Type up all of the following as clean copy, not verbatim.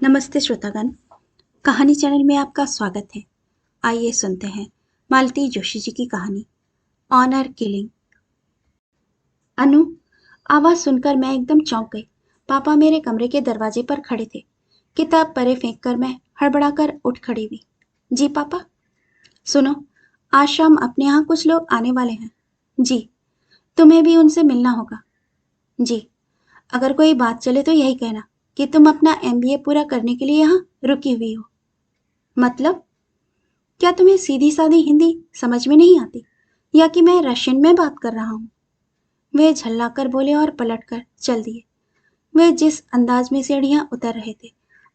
नमस्ते श्रोतागण। कहानी चैनल में आपका स्वागत है। आइए सुनते हैं मालती जोशी जी की कहानी ऑनर किलिंग। अनु, आवाज सुनकर मैं एकदम चौंक गई। पापा मेरे कमरे के दरवाजे पर खड़े थे। किताब परे फेंक कर मैं हड़बड़ाकर उठ खड़ी हुई। जी पापा। सुनो, आज शाम अपने यहाँ कुछ लोग आने वाले हैं। जी। तुम्हें भी उनसे मिलना होगा। जी। अगर कोई बात चले तो यही कहना कि तुम अपना एमबीए पूरा करने के लिए यहाँ रुकी हुई हो। मतलब? क्या तुम्हें सीधी सादी हिंदी समझ में नहीं आती, या कि मैं रशियन में बात कर रहा हूँ? वे झल्लाकर बोले और पलटकर चल दिए। वे जिस अंदाज में सीढ़ियां उतर रहे थे,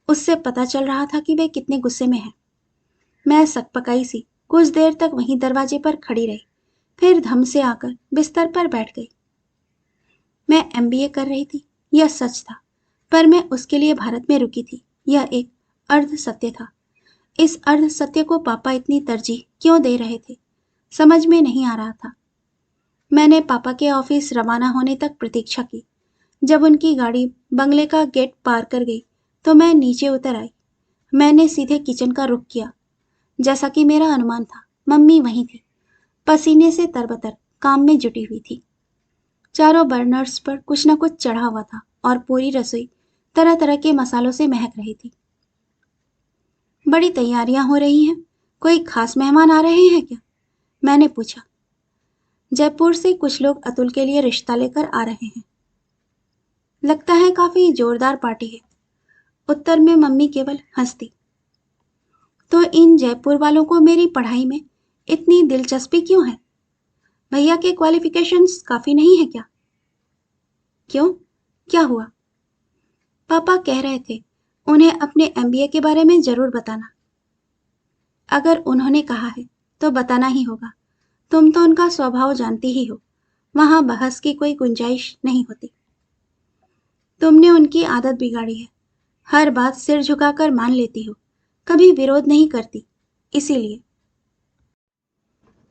उससे पता चल रहा था कि वे कितने गुस्से में हैं। मैं सकपकाई सी कुछ देर तक वहीं दरवाजे पर खड़ी रही, फिर धम से आकर बिस्तर पर बैठ गई। मैं एमबीए कर रही थी, यह सच था, पर मैं उसके लिए भारत में रुकी थी, यह एक अर्ध सत्य था। इस अर्ध सत्य को पापा इतनी तरजीह क्यों दे रहे थे, समझ में नहीं आ रहा था। मैंने पापा के ऑफिस रवाना होने तक प्रतीक्षा की। जब उनकी गाड़ी बंगले का गेट पार कर गई तो मैं नीचे उतर आई। मैंने सीधे किचन का रुख किया। जैसा कि मेरा अनुमान था, मम्मी वहीं थी, पसीने से तरबतर काम में जुटी हुई थी। चारों बर्नर्स पर कुछ न कुछ चढ़ा हुआ था और पूरी रसोई तरह तरह के मसालों से महक रही थी। बड़ी तैयारियां हो रही हैं। कोई खास मेहमान आ रहे हैं क्या? मैंने पूछा। जयपुर से कुछ लोग अतुल के लिए रिश्ता लेकर आ रहे हैं। लगता है काफी जोरदार पार्टी है। उत्तर में मम्मी केवल हंसती। तो इन जयपुर वालों को मेरी पढ़ाई में इतनी दिलचस्पी क्यों है? भैया के क्वालिफिकेशंस काफी नहीं है क्या? क्यों, क्या हुआ? पापा कह रहे थे उन्हें अपने एमबीए के बारे में जरूर बताना। अगर उन्होंने कहा है तो बताना ही होगा। तुम तो उनका स्वभाव जानती ही हो, वहां बहस की कोई गुंजाइश नहीं होती। तुमने उनकी आदत बिगाड़ी है। हर बात सिर झुकाकर मान लेती हो, कभी विरोध नहीं करती। इसीलिए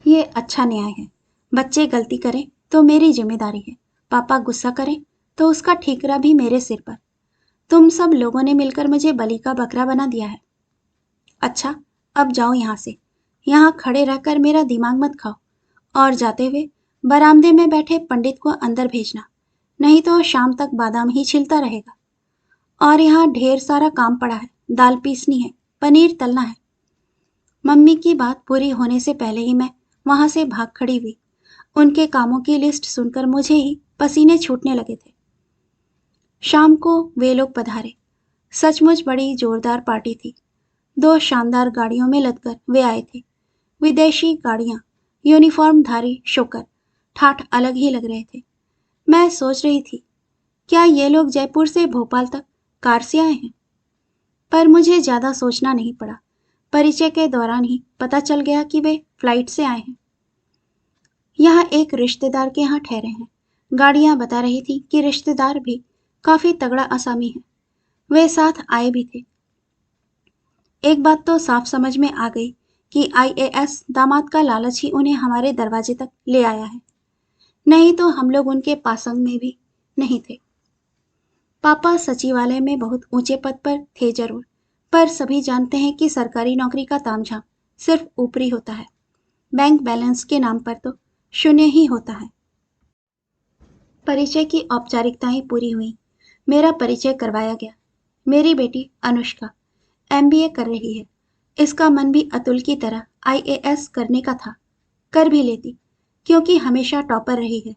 ये अच्छा न्याय है। बच्चे गलती करें तो मेरी जिम्मेदारी है, पापा गुस्सा करें तो उसका ठीकरा भी मेरे सिर पर। तुम सब लोगों ने मिलकर मुझे बलि का बकरा बना दिया है। अच्छा, अब जाओ यहाँ से। यहाँ खड़े रहकर मेरा दिमाग मत खाओ, और जाते हुए बरामदे में बैठे पंडित को अंदर भेजना, नहीं तो शाम तक बादाम ही छिलता रहेगा। और यहाँ ढेर सारा काम पड़ा है, दाल पीसनी है, पनीर तलना है। मम्मी की बात पूरी होने से पहले ही मैं वहां से भाग खड़ी हुई। उनके कामों की लिस्ट सुनकर मुझे ही पसीने छूटने लगे थे। शाम को वे लोग पधारे। सचमुच बड़ी जोरदार पार्टी थी। 2 शानदार गाड़ियों में लदकर वे आए थे। विदेशी गाड़ियां, यूनिफॉर्मधारी शोकर, ठाठ अलग ही लग रहे थे। मैं सोच रही थी, क्या ये लोग जयपुर से भोपाल तक कार से आए हैं? पर मुझे ज्यादा सोचना नहीं पड़ा। परिचय के दौरान ही पता चल गया कि वे फ्लाइट से आए हैं। यहाँ एक रिश्तेदार के यहाँ ठहरे हैं। गाड़ियां बता रही थी कि रिश्तेदार भी काफी तगड़ा आसामी है। वे साथ आए भी थे। एक बात तो साफ समझ में आ गई कि आईएएस दामाद का लालच ही उन्हें हमारे दरवाजे तक ले आया है, नहीं तो हम लोग उनके पासंग में भी नहीं थे। पापा सचिवालय में बहुत ऊंचे पद पर थे जरूर, पर सभी जानते हैं कि सरकारी नौकरी का तामझाम सिर्फ ऊपरी होता है। बैंक बैलेंस के नाम पर तो शून्य ही होता है। परिचय की औपचारिकताएं पूरी हुई। मेरा परिचय करवाया गया। मेरी बेटी अनुष्का एमबीए कर रही है। इसका मन भी अतुल की तरह आईएएस करने का था। कर भी लेती, क्योंकि हमेशा टॉपर रही है।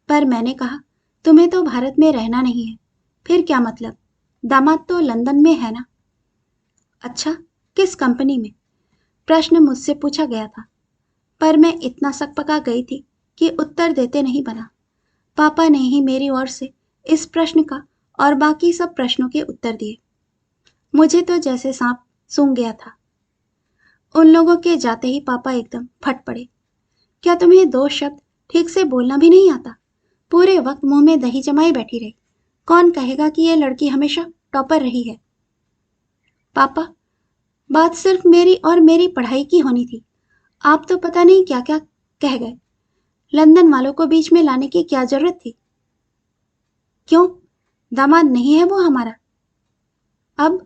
पर मैंने कहा, तुम्हें तो भारत में रहना नहीं है, फिर क्या मतलब? दामाद तो लंदन में है ना? अच्छा, किस कंपनी में? प्रश्न मुझसे पूछा गया था, पर मैं इतना सकपका गई थी कि उत्तर देते नहीं बना। पापा ने ही मेरी ओर से इस प्रश्न का और बाकी सब प्रश्नों के उत्तर दिए। मुझे तो जैसे सांप सूंघ गया था। उन लोगों के जाते ही पापा एकदम फट पड़े। क्या तुम्हें 2 शब्द ठीक से बोलना भी नहीं आता? पूरे वक्त मुंह में दही जमाई बैठी रही। कौन कहेगा कि ये लड़की हमेशा टॉपर रही है? पापा, बात सिर्फ मेरी और मेरी पढ़ाई की होनी थी। आप तो पता नहीं क्या क्या कह गए। लंदन वालों को बीच में लाने की क्या जरूरत थी? क्यों, दामाद नहीं है वो हमारा? अब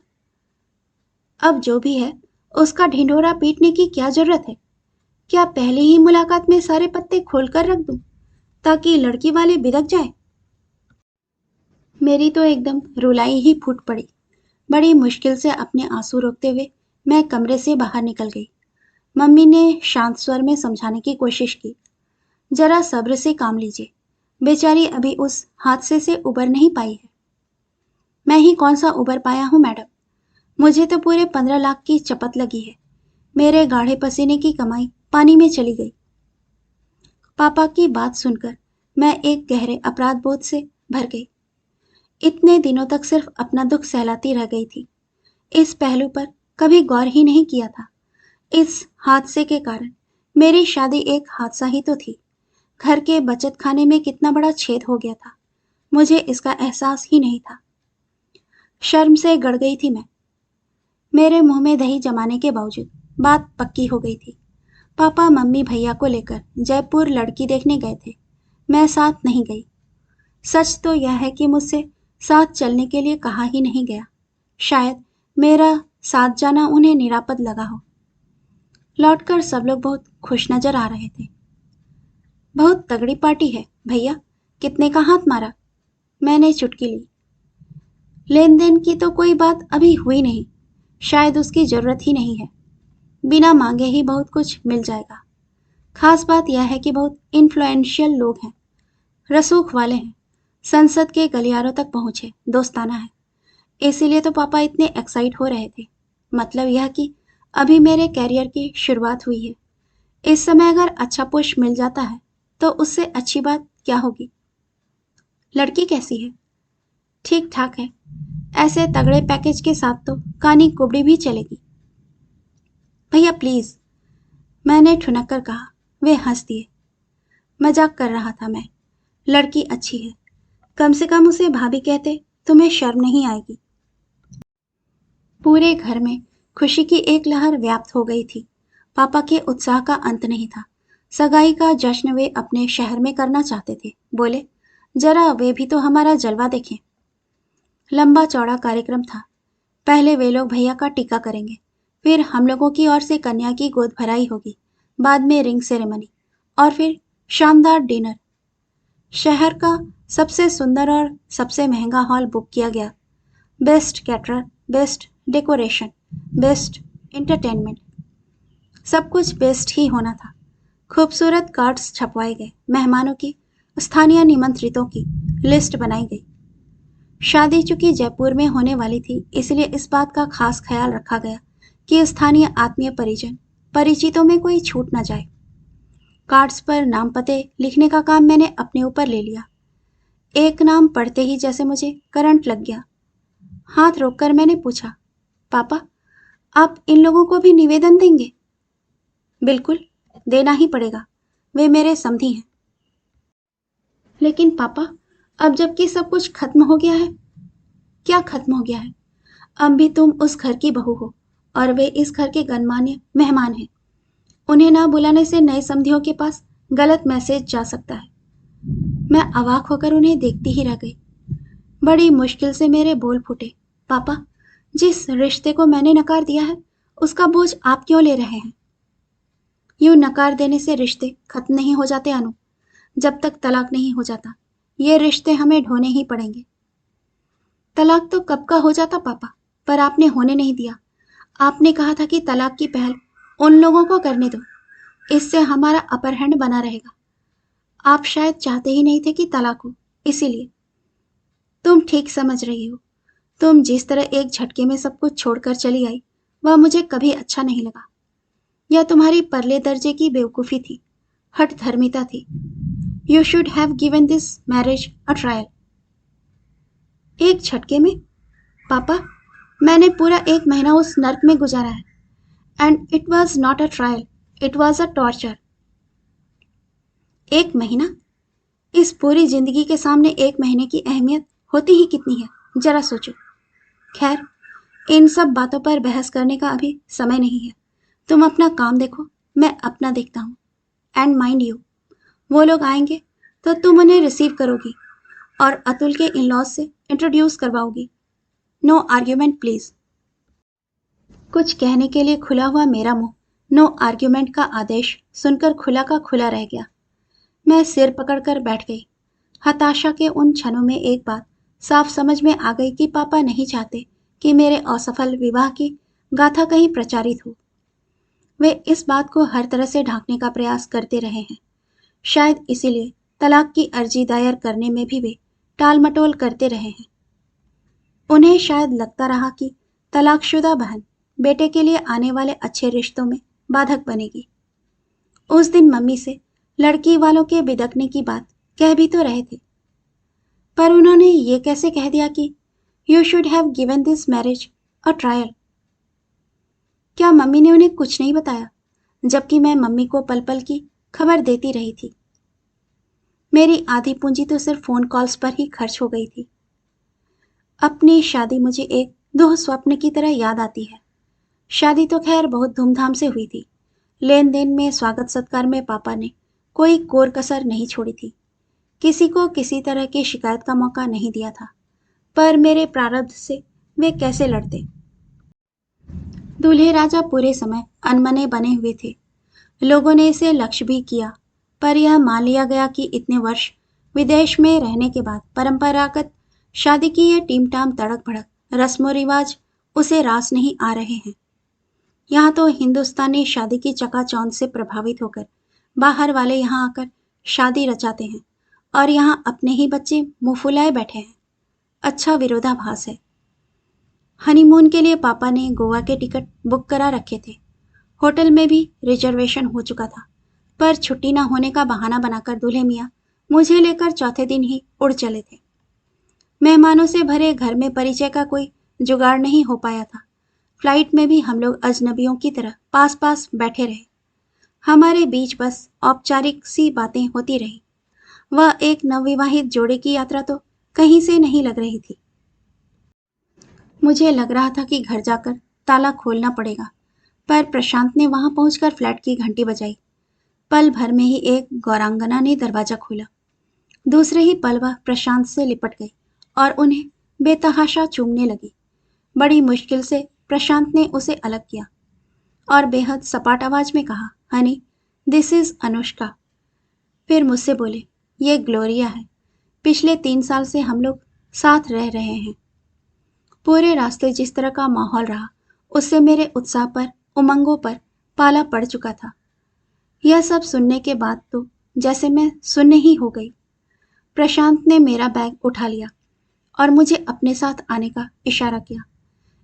अब जो भी है उसका ढिंढोरा पीटने की क्या जरूरत है? क्या पहले ही मुलाकात में सारे पत्ते खोलकर रख दूं ताकि लड़की वाले बिदक जाए? मेरी तो एकदम रुलाई ही फूट पड़ी। बड़ी मुश्किल से अपने आंसू रोकते हुए मैं कमरे से बाहर निकल गई। मम्मी ने शांत स्वर में समझाने की कोशिश की, जरा सब्र से काम लीजिए, बेचारी अभी उस हादसे से उबर नहीं पाई है। मैं ही कौन सा उबर पाया हूँ मैडम, मुझे तो पूरे 15 लाख की चपत लगी है। मेरे गाढ़े पसीने की कमाई पानी में चली गई। पापा की बात सुनकर मैं एक गहरे अपराध बोध से भर गई। इतने दिनों तक सिर्फ अपना दुख सहलाती रह गई थी, इस पहलू पर कभी गौर ही नहीं किया था। इस हादसे के कारण मेरी शादी एक हादसा ही तो थी। घर के बचत खाने में कितना बड़ा छेद हो गया था, मुझे इसका एहसास ही नहीं था। शर्म से गड़ गई थी मैं। मेरे मुंह में दही जमाने के बावजूद बात पक्की हो गई थी। पापा मम्मी भैया को लेकर जयपुर लड़की देखने गए थे। मैं साथ नहीं गई। सच तो यह है कि मुझसे साथ चलने के लिए कहा ही नहीं गया। शायद मेरा साथ जाना उन्हें निरापद लगा हो। लौटकर सब लोग बहुत खुश नजर आ रहे थे। बहुत तगड़ी पार्टी है भैया, कितने का हाथ मारा? मैंने चुटकी ली। लेन देन की तो कोई बात अभी हुई नहीं, शायद उसकी जरूरत ही नहीं है। बिना मांगे ही बहुत कुछ मिल जाएगा। खास बात यह है कि बहुत इन्फ्लुएंशियल लोग हैं, रसूख वाले हैं, संसद के गलियारों तक पहुंचे, दोस्ताना है। इसीलिए तो पापा इतने एक्साइट हो रहे थे। मतलब यह कि अभी मेरे कैरियर की शुरुआत हुई है। इस समय अगर अच्छा पुश मिल जाता है तो उससे अच्छी बात क्या होगी? लड़की कैसी है? ठीक ठाक है। ऐसे तगड़े पैकेज के साथ तो कानी कुबड़ी भी चलेगी। भैया प्लीज, मैंने ठुनक कर कहा। वे हंस दिए। मजाक कर रहा था मैं। लड़की अच्छी है, कम से कम उसे भाभी कहते तुम्हें शर्म नहीं आएगी। पूरे घर में खुशी की एक लहर व्याप्त हो गई थी। पापा के उत्साह का अंत नहीं था। सगाई का जश्न वे अपने शहर में करना चाहते थे। बोले, जरा वे भी तो हमारा जलवा देखें। लंबा चौड़ा कार्यक्रम था। पहले वे लोग भैया का टीका करेंगे, फिर हम लोगों की ओर से कन्या की गोद भराई होगी, बाद में रिंग सेरेमनी और फिर शानदार डिनर। शहर का सबसे सुंदर और सबसे महंगा हॉल बुक किया गया। Best caterer, best decoration, best entertainment, सब कुछ बेस्ट ही होना था। खूबसूरत कार्ड्स छपवाए गए, मेहमानों की, स्थानीय निमंत्रितों की लिस्ट बनाई गई। शादी चूंकि जयपुर में होने वाली थी, इसलिए इस बात का खास ख्याल रखा गया कि स्थानीय आत्मीय परिजन परिचितों में कोई छूट न जाए। कार्ड्स पर नाम पते लिखने का काम मैंने अपने ऊपर ले लिया। एक नाम पढ़ते ही जैसे मुझे करंट लग गया। हाथ रोककर मैंने पूछा, पापा आप इन लोगों को भी निवेदन देंगे? बिल्कुल, देना ही पड़ेगा, वे मेरे समधी हैं। लेकिन पापा, अब जबकि सब कुछ खत्म हो गया है। क्या खत्म हो गया है? अब भी तुम उस घर की बहू हो और वे इस घर के गणमान्य मेहमान हैं। उन्हें ना बुलाने से नए समधियों के पास गलत मैसेज जा सकता है। मैं अवाक होकर उन्हें देखती ही रह गई। बड़ी मुश्किल से मेरे बोल फूटे, पापा जिस रिश्ते को मैंने नकार दिया है उसका बोझ आप क्यों ले रहे हैं? यूं नकार देने से रिश्ते खत्म नहीं हो जाते अनु। जब तक तलाक नहीं हो जाता ये रिश्ते हमें ढोने ही पड़ेंगे। तलाक तो कब का हो जाता पापा, पर आपने होने नहीं दिया। आपने कहा था कि तलाक की पहल उन लोगों को करने दो, इससे हमारा अपर हैंड बना रहेगा। आप शायद चाहते ही नहीं थे कि तलाक हो, इसीलिए। तुम ठीक समझ रही हो। तुम जिस तरह एक झटके में सब कुछ छोड़कर चली आई, वह मुझे कभी अच्छा नहीं लगा। यह तुम्हारी परले दर्जे की बेवकूफ़ी थी, हठ धर्मिता थी। You should have given this marriage a trial. एक झटके में? पापा, मैंने पूरा 1 महीना उस नर्क में गुजारा है। And it was not a trial, it was a torture. 1 महीना? इस पूरी जिंदगी के सामने 1 महीने की अहमियत होती ही कितनी है, जरा सोचो। खैर, इन सब बातों पर बहस करने का अभी समय नहीं है। तुम अपना काम देखो, मैं अपना देखता हूँ। एंड माइंड यू, वो लोग आएंगे तो तुम उन्हें रिसीव करोगी और अतुल के इन लॉज से इंट्रोड्यूस करवाओगी। No argument please. कुछ कहने के लिए खुला हुआ मेरा मुंह नो आर्ग्यूमेंट का आदेश सुनकर खुला का खुला रह गया। मैं सिर पकड़कर बैठ गई। हताशा के उन क्षणों में एक बात साफ समझ में आ गई कि पापा नहीं चाहते कि मेरे असफल विवाह की गाथा कहीं प्रचारित हो। वे इस बात को हर तरह से ढांकने का प्रयास करते रहे हैं। शायद इसीलिए तलाक की अर्जी दायर करने में भी वे टाल मटोल करते रहे हैं। उन्हें शायद लगता रहा कि तलाकशुदा बहन बेटे के लिए आने वाले अच्छे रिश्तों में बाधक बनेगी। उस दिन मम्मी से लड़की वालों के बिदकने की बात कह भी तो रहे थे, पर उन्होंने ये कैसे कह दिया कि you should have given this marriage a trial. क्या मम्मी ने उन्हें कुछ नहीं बताया, जबकि मैं मम्मी को पल पल की खबर देती रही थी। मेरी आधी पूंजी तो सिर्फ फोन कॉल्स पर ही खर्च हो गई थी। अपनी शादी मुझे एक दुःस्वप्न की तरह याद आती है। शादी तो खैर बहुत धूमधाम से हुई थी। लेन देन में, स्वागत सत्कार में पापा ने कोई कोर कसर नहीं छोड़ी थी। किसी को किसी तरह की शिकायत का मौका नहीं दिया था। पर मेरे प्रारब्ध से वे कैसे लड़ते। दूल्हे राजा पूरे समय अनमने बने हुए थे। लोगों ने इसे लक्ष्य भी किया, पर यह मान लिया गया कि इतने वर्ष विदेश में रहने के बाद परंपरागत शादी की यह टीम-टाम तड़क-भड़क रस्मो रिवाज उसे रास नहीं आ रहे हैं। यहाँ तो हिंदुस्तानी शादी की चकाचौंध से प्रभावित होकर बाहर वाले यहाँ आकर शादी रचाते हैं और यहाँ अपने ही बच्चे मुंह फुलाए बैठे हैं। अच्छा विरोधाभास है। हनीमून के लिए पापा ने गोवा के टिकट बुक करा रखे थे। होटल में भी रिजर्वेशन हो चुका था, पर छुट्टी न होने का बहाना बनाकर दूल्हे मियाँ मुझे लेकर चौथे दिन ही उड़ चले थे। मेहमानों से भरे घर में परिचय का कोई जुगाड़ नहीं हो पाया था। फ्लाइट में भी हम लोग अजनबियों की तरह पास पास बैठे रहे। हमारे बीच बस औपचारिक सी बातें होती रही। वह एक नवविवाहित जोड़े की यात्रा तो कहीं से नहीं लग रही थी। मुझे लग रहा था कि घर जाकर ताला खोलना पड़ेगा, पर प्रशांत ने वहां पहुंचकर फ्लैट की घंटी बजाई। पल भर में ही एक गौरांगना ने दरवाजा खोला। दूसरे ही पल वह प्रशांत से लिपट गई और उन्हें बेतहाशा चूमने लगी। बड़ी मुश्किल से प्रशांत ने उसे अलग किया और बेहद सपाट आवाज में कहा, हनी, दिस इज अनुष्का। फिर मुझसे बोले, ये ग्लोरिया है। पिछले 3 साल से हम लोग साथ रह रहे हैं। पूरे रास्ते जिस तरह का माहौल रहा, उससे मेरे उत्साह पर, उमंगों पर पाला पड़ चुका था। यह सब सुनने के बाद तो जैसे मैं सुन्न ही हो गई। प्रशांत ने मेरा बैग उठा लिया और मुझे अपने साथ आने का इशारा किया।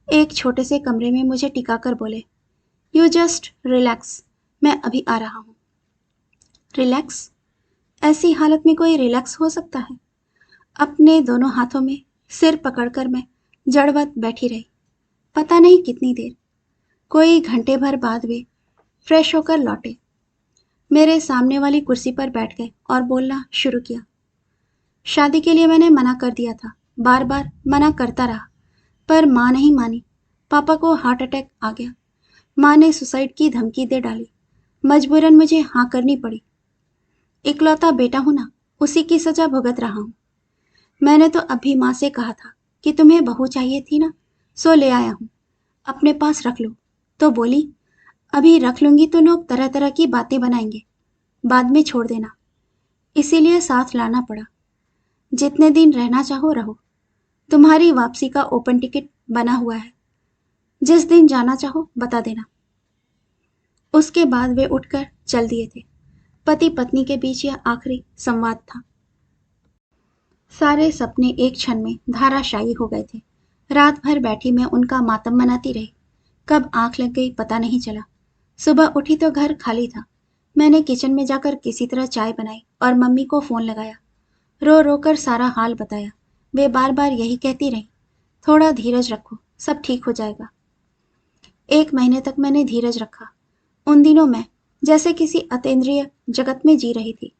एक छोटे से कमरे में मुझे टिकाकर बोले, यू जस्ट रिलैक्स, मैं अभी आ रहा हूँ। रिलैक्स? ऐसी हालत में कोई रिलैक्स हो सकता है? अपने दोनों हाथों में सिर पकड़कर मैं जड़वत बैठी रही। पता नहीं कितनी देर। कोई घंटे भर बाद वे फ्रेश होकर लौटे। मेरे सामने वाली कुर्सी पर बैठ गए और बोलना शुरू किया। शादी के लिए मैंने मना कर दिया था, बार बार मना करता रहा, पर माँ नहीं मानी। पापा को हार्ट अटैक आ गया। माँ ने सुसाइड की धमकी दे डाली। मजबूरन मुझे हाँ करनी पड़ी। इकलौता बेटा हूं ना, उसी की सजा भुगत रहा हूं। मैंने तो अभी माँ से कहा था कि तुम्हें बहू चाहिए थी ना, सो ले आया हूं, अपने पास रख लो। तो बोली, अभी रख लूंगी तो लोग तरह तरह की बातें बनाएंगे, बाद में छोड़ देना। इसीलिए साथ लाना पड़ा। जितने दिन रहना चाहो रहो। तुम्हारी वापसी का ओपन टिकट बना हुआ है। जिस दिन जाना चाहो बता देना। उसके बाद वे उठकर चल दिए थे। पति पत्नी के बीच यह आखिरी संवाद था। सारे सपने एक क्षण में धाराशायी हो गए थे। रात भर बैठी मैं उनका मातम मनाती रही। कब आंख लग गई पता नहीं चला। सुबह उठी तो घर खाली था। मैंने किचन में जाकर किसी तरह चाय बनाई और मम्मी को फोन लगाया। रो रो कर सारा हाल बताया। वे बार बार यही कहती रही, थोड़ा धीरज रखो, सब ठीक हो जाएगा। 1 महीने तक मैंने धीरज रखा। उन दिनों मैं जैसे किसी अतीन्द्रिय जगत में जी रही थी।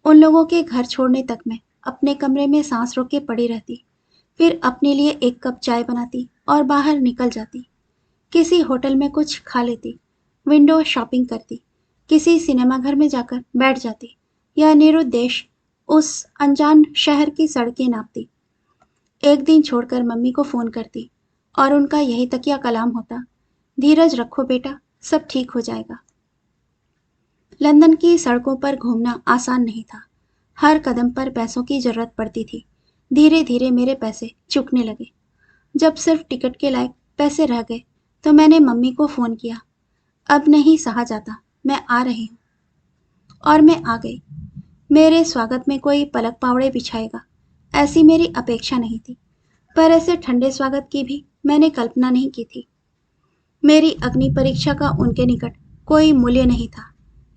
उन लोगों के घर छोड़ने तक मैं अपने कमरे में सांस रोके पड़ी रहती, फिर अपने लिए 1 कप चाय बनाती और बाहर निकल जाती। किसी होटल में कुछ खा लेती, विंडो शॉपिंग करती, किसी सिनेमा घर में जाकर बैठ जाती या निरुद्देश उस अनजान शहर की सड़कें नापती। एक दिन छोड़कर मम्मी को फोन करती और उनका यही तकिया कलाम होता, धीरज रखो बेटा, सब ठीक हो जाएगा। लंदन की सड़कों पर घूमना आसान नहीं था। हर कदम पर पैसों की जरूरत पड़ती थी। धीरे धीरे मेरे पैसे चुकने लगे। जब सिर्फ टिकट के लायक पैसे रह गए तो मैंने मम्मी को फोन किया। अब नहीं सहा जाता, मैं आ रही हूँ। और मैं आ गई। मेरे स्वागत में कोई पलक पावड़े बिछाएगा, ऐसी मेरी अपेक्षा नहीं थी। पर ऐसे ठंडे स्वागत की भी मैंने कल्पना नहीं की थी। मेरी अग्नि परीक्षा का उनके निकट कोई मूल्य नहीं था,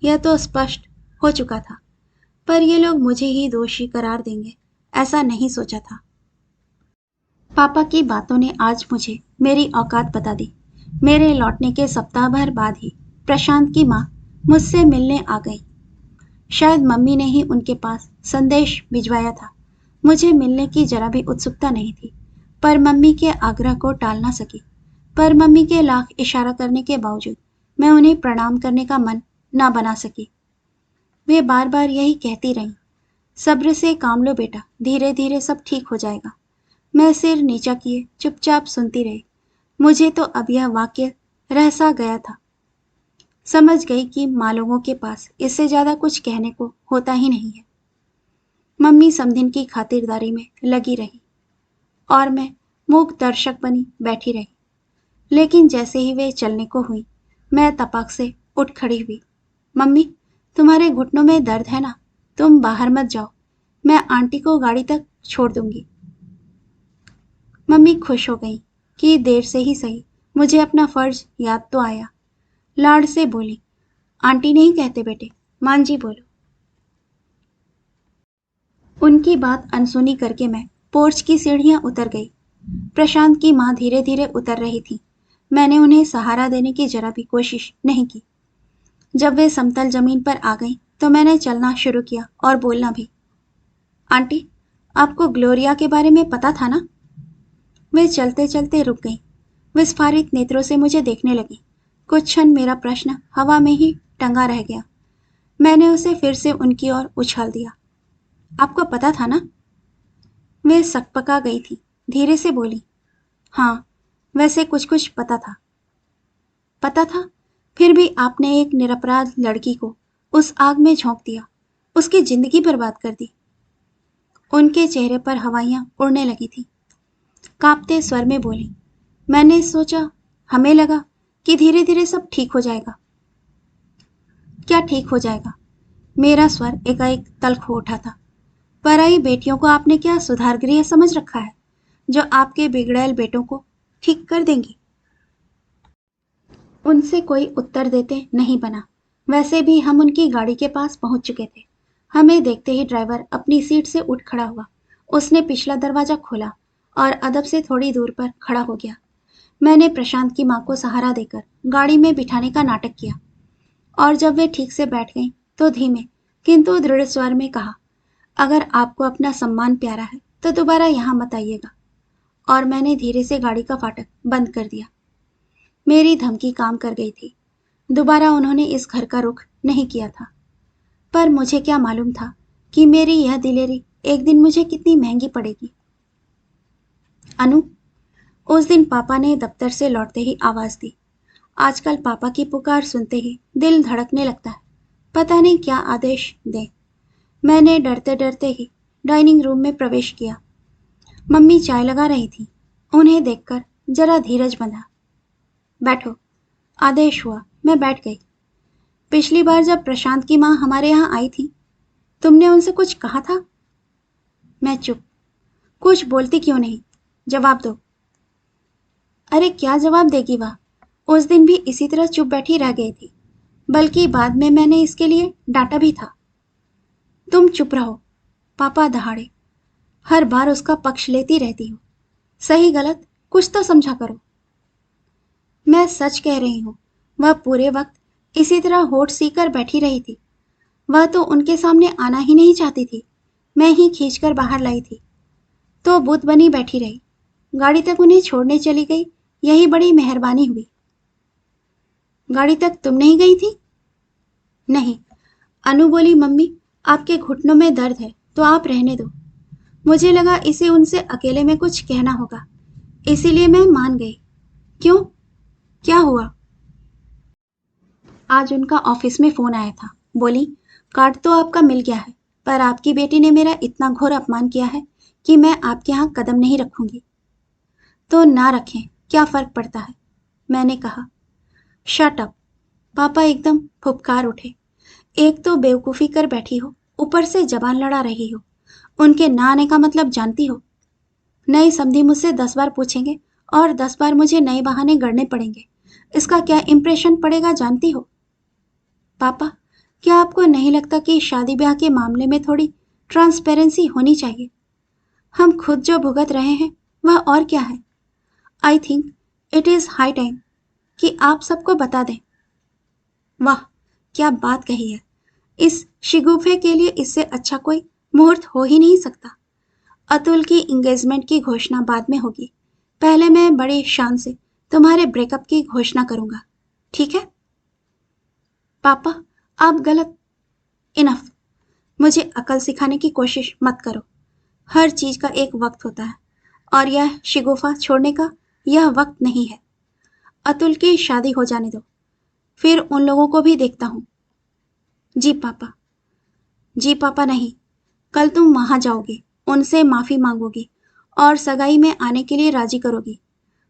यह तो स्पष्ट हो चुका था। पर ये लोग मुझे ही दोषी करार देंगे, ऐसा नहीं सोचा था। पापा की बातों ने आज मुझे मेरी औकात बता दी। मेरे लौटने के सप्ताह भर बाद ही प्रशांत की माँ मुझसे मिलने आ गई। शायद मम्मी ने ही उनके पास संदेश भिजवाया था। मुझे मिलने की जरा भी उत्सुकता नहीं थी, पर मम्मी के आग्रह को टाल ना सकी। पर मम्मी के लाख इशारा करने के बावजूद मैं उन्हें प्रणाम करने का मन ना बना सकी। वे बार बार यही कहती रहीं, सब्र से काम लो बेटा, धीरे धीरे सब ठीक हो जाएगा। मैं सिर नीचा किए चुपचाप सुनती रही। मुझे तो अब यह वाक्य रहसा गया था। समझ गई कि माँ लोगों के पास इससे ज्यादा कुछ कहने को होता ही नहीं है। मम्मी समधिन की खातिरदारी में लगी रही और मैं मूक दर्शक बनी बैठी रही। लेकिन जैसे ही वे चलने को हुई, मैं तपाक से उठ खड़ी हुई। मम्मी, तुम्हारे घुटनों में दर्द है ना? तुम बाहर मत जाओ, मैं आंटी को गाड़ी तक छोड़ दूंगी। मम्मी खुश हो गई कि देर से ही सही मुझे अपना फर्ज याद तो आया। लाड से बोली, आंटी नहीं कहते बेटे, मान जी बोलो। उनकी बात अनसुनी करके मैं पोर्च की सीढ़ियां उतर गई। प्रशांत की माँ धीरे धीरे उतर रही थी। मैंने उन्हें सहारा देने की जरा भी कोशिश नहीं की। जब वे समतल जमीन पर आ गई तो मैंने चलना शुरू किया और बोलना भी। आंटी, आपको ग्लोरिया के बारे में पता था ना? वे चलते चलते रुक गई। विस्फारित नेत्रों से मुझे देखने लगी। कुछ क्षण मेरा प्रश्न हवा में ही टंगा रह गया। मैंने उसे फिर से उनकी ओर उछाल दिया। आपको पता था ना? वे सकपका गई थी। धीरे से बोली, हाँ, वैसे कुछ कुछ पता था। पता था? फिर भी आपने एक निरपराध लड़की को उस आग में झोंक दिया, उसकी जिंदगी बर्बाद कर दी। उनके चेहरे पर हवाइयां उड़ने लगी थी। कांपते स्वर में बोली, मैंने सोचा, हमें लगा कि धीरे धीरे सब ठीक हो जाएगा। क्या ठीक हो जाएगा? मेरा स्वर एकाएक तल्ख हो उठा था। पराई बेटियों को आपने क्या सुधार गृह समझ रखा है, जो आपके बिगड़ैल बेटों को ठीक कर देंगी? उनसे कोई उत्तर देते नहीं बना। वैसे भी हम उनकी गाड़ी के पास पहुंच चुके थे। हमें देखते ही ड्राइवर अपनी सीट से उठ खड़ा हुआ। उसने पिछला दरवाजा खोला और अदब से थोड़ी दूर पर खड़ा हो गया। मैंने प्रशांत की माँ को सहारा देकर गाड़ी में बिठाने का नाटक किया और जब वे ठीक से बैठ गईं तो धीमे किंतु दृढ़ स्वर में कहा, अगर आपको अपना सम्मान प्यारा है तो दोबारा यहाँ मत आइएगा। और मैंने धीरे से गाड़ी का फाटक बंद कर दिया। मेरी धमकी काम कर गई थी। दोबारा उन्होंने इस घर का रुख नहीं किया था। पर मुझे क्या मालूम था कि मेरी यह दिलेरी एक दिन मुझे कितनी महंगी पड़ेगी। अनु, उस दिन पापा ने दफ्तर से लौटते ही आवाज दी। आजकल पापा की पुकार सुनते ही दिल धड़कने लगता है। पता नहीं क्या आदेश दें। मैंने डरते डरते ही डाइनिंग रूम में प्रवेश किया। मम्मी चाय लगा रही थी। उन्हें देखकर जरा धीरज बंधा। बैठो, आदेश हुआ। मैं बैठ गई। पिछली बार जब प्रशांत की माँ हमारे यहाँ आई थी, तुमने उनसे कुछ कहा था? मैं चुप। कुछ बोलती क्यों नहीं? जवाब दो। अरे क्या जवाब देगी वह? उस दिन भी इसी तरह चुप बैठी रह गई थी, बल्कि बाद में मैंने इसके लिए डांटा भी था। तुम चुप रहो, पापा दहाड़े। हर बार उसका पक्ष लेती रहती हो। सही गलत कुछ तो समझा करो। मैं सच कह रही हूँ, वह पूरे वक्त इसी तरह होठ सीकर बैठी रही थी। वह तो उनके सामने आना ही नहीं चाहती थी। मैं ही खींचकर बाहर लाई थी, तो बुत बनी बैठी रही। गाड़ी तक उन्हें छोड़ने चली गई, यही बड़ी मेहरबानी हुई। गाड़ी तक तुम नहीं गई थी? नहीं। अनु बोली, मम्मी, आपके घुटनों में दर्द है तो आप रहने दो। मुझे लगा इसे उनसे अकेले में कुछ कहना होगा, इसीलिए मैं मान गई। क्यों? क्या हुआ? आज उनका ऑफिस में फोन आया था। बोली, कार्ड तो आपका मिल गया है, पर आपकी बेटी ने मेरा इतना घोर अपमान किया है कि मैं आपके यहाँ कदम नहीं रखूंगी। तो ना रखें, क्या फर्क पड़ता है, मैंने कहा। शट अप, पापा एकदम फुफकार उठे। एक तो बेवकूफी कर बैठी हो, ऊपर से जबान लड़ा रही हो। उनके ना आने का मतलब जानती हो? नई समधी मुझसे 10 बार पूछेंगे और 10 बार मुझे नए बहाने गढ़ने पड़ेंगे। इसका क्या इंप्रेशन पड़ेगा जानती हो? पापा, क्या आपको नहीं लगता कि शादी ब्याह के मामले में थोड़ी ट्रांसपेरेंसी होनी चाहिए? हम खुद जो भुगत रहे हैं वह और क्या है। I think it is high time कि आप सबको बता दें। वाह, क्या बात कही है। इस शिगुफे के लिए इससे अच्छा कोई मुहूर्त हो ही नहीं सकता। अतुल की इंगेजमेंट की घोषणा बाद में होगी। पहले मैं बड़े शान से तुम्हारे ब्रेकअप की घोषणा करूंगा, ठीक है? पापा, आप गलत। इनफ। मुझे अकल सिखाने की कोशिश मत करो। हर चीज का एक वक्त होता है और यह शिगुफा छोड़ने का यह वक्त नहीं है। अतुल की शादी हो जाने दो, फिर उन लोगों को भी देखता हूँ। जी पापा। जी पापा नहीं, कल तुम वहां जाओगी, उनसे माफी मांगोगी और सगाई में आने के लिए राजी करोगी।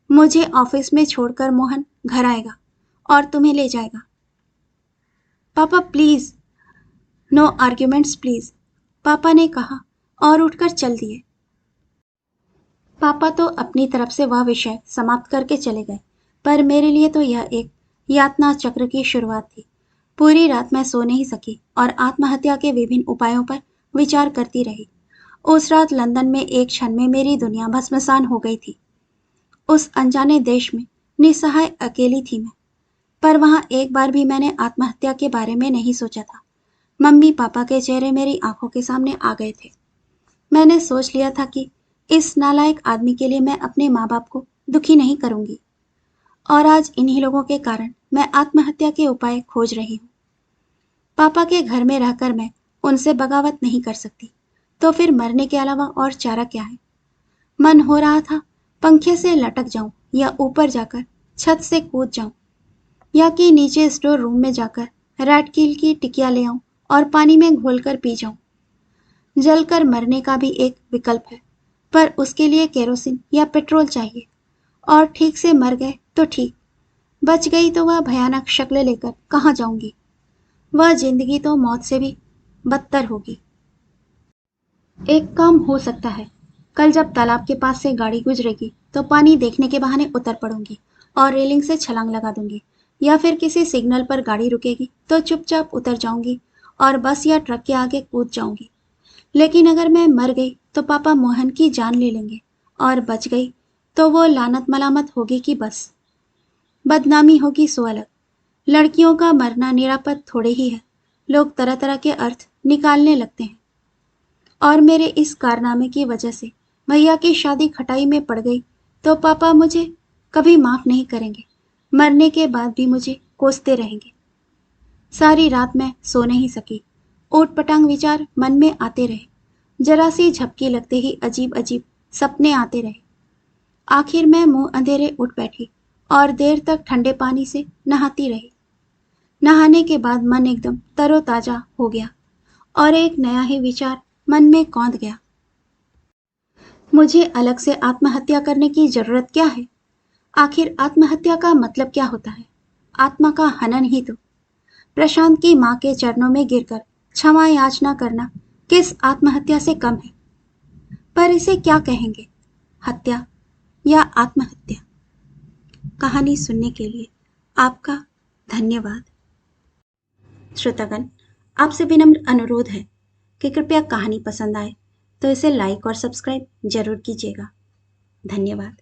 मुझे ऑफिस में छोड़कर मोहन घर आएगा और तुम्हें ले जाएगा। पापा प्लीज, नो आर्ग्यूमेंट्स प्लीज, पापा ने कहा और उठकर चल दिए। पापा तो अपनी तरफ से वह विषय समाप्त करके चले गए, पर मेरे लिए तो यह एक यातना चक्र की शुरुआत थी। पूरी रात मैं सो नहीं सकी और आत्महत्या के विभिन्न उपायों पर विचार करती रही। उस रात लंदन में एक क्षण में मेरी दुनिया भस्मसान हो गई थी। उस अनजाने देश में निसहाय अकेली थी मैं, पर वहां एक बार भी मैंने आत्महत्या के बारे में नहीं सोचा था। मम्मी पापा के चेहरे मेरी आंखों के सामने आ गए थे। मैंने सोच लिया था कि इस नालायक आदमी के लिए मैं अपने माँ बाप को दुखी नहीं करूंगी, और आज इन्हीं लोगों के कारण मैं आत्महत्या के उपाय खोज रही हूँ। पापा के घर में रहकर मैं उनसे बगावत नहीं कर सकती, तो फिर मरने के अलावा और चारा क्या है? मन हो रहा था पंखे से लटक जाऊं या ऊपर जाकर छत से कूद जाऊं, या कि नीचे स्टोर रूम में जाकर रैट किल की टिकिया ले आऊं और पानी में घोलकर पी जाऊं। जलकर मरने का भी एक विकल्प है, पर उसके लिए केरोसिन या पेट्रोल चाहिए। और ठीक से मर गए तो ठीक, बच गई तो वह भयानक शक्ल लेकर कहाँ जाऊंगी? वह जिंदगी तो मौत से भी बदतर होगी। एक काम हो सकता है, कल जब तालाब के पास से गाड़ी गुजरेगी तो पानी देखने के बहाने उतर पड़ूंगी और रेलिंग से छलांग लगा दूंगी, या फिर किसी सिग्नल पर गाड़ी रुकेगी तो चुपचाप उतर जाऊंगी और बस या ट्रक के आगे कूद जाऊंगी। लेकिन अगर मैं मर गई तो पापा मोहन की जान ले लेंगे, और बच गई तो वो लानत मलामत होगी कि बस। बदनामी होगी सो अलग। लड़कियों का मरना निरापद थोड़े ही है। लोग तरह तरह के अर्थ निकालने लगते हैं, और मेरे इस कारनामे की वजह से भैया की शादी खटाई में पड़ गई तो पापा मुझे कभी माफ नहीं करेंगे। मरने के बाद भी मुझे कोसते रहेंगे। सारी रात मैं सो नहीं सकी। ऊट पटांग विचार मन में आते रहे। जरा सी झपकी लगते ही अजीब अजीब सपने आते रहे। आखिर मैं मुंह अंधेरे उठ बैठी और देर तक ठंडे पानी से नहाती रही। नहाने के बाद मन एकदम तरोताजा हो गया और एक नया ही विचार मन में कौंध गया। मुझे अलग से आत्महत्या करने की जरूरत क्या है? आखिर आत्महत्या का मतलब क्या होता है? आत्मा का हनन ही तो। प्रशांत की मां के चरणों में गिरकर क्षमा याचना करना किस आत्महत्या से कम है? पर इसे क्या कहेंगे, हत्या या आत्महत्या? कहानी सुनने के लिए आपका धन्यवाद। श्रोतागण, आपसे विनम्र अनुरोध है कि कृपया कहानी पसंद आए तो इसे लाइक और सब्सक्राइब जरूर कीजिएगा। धन्यवाद।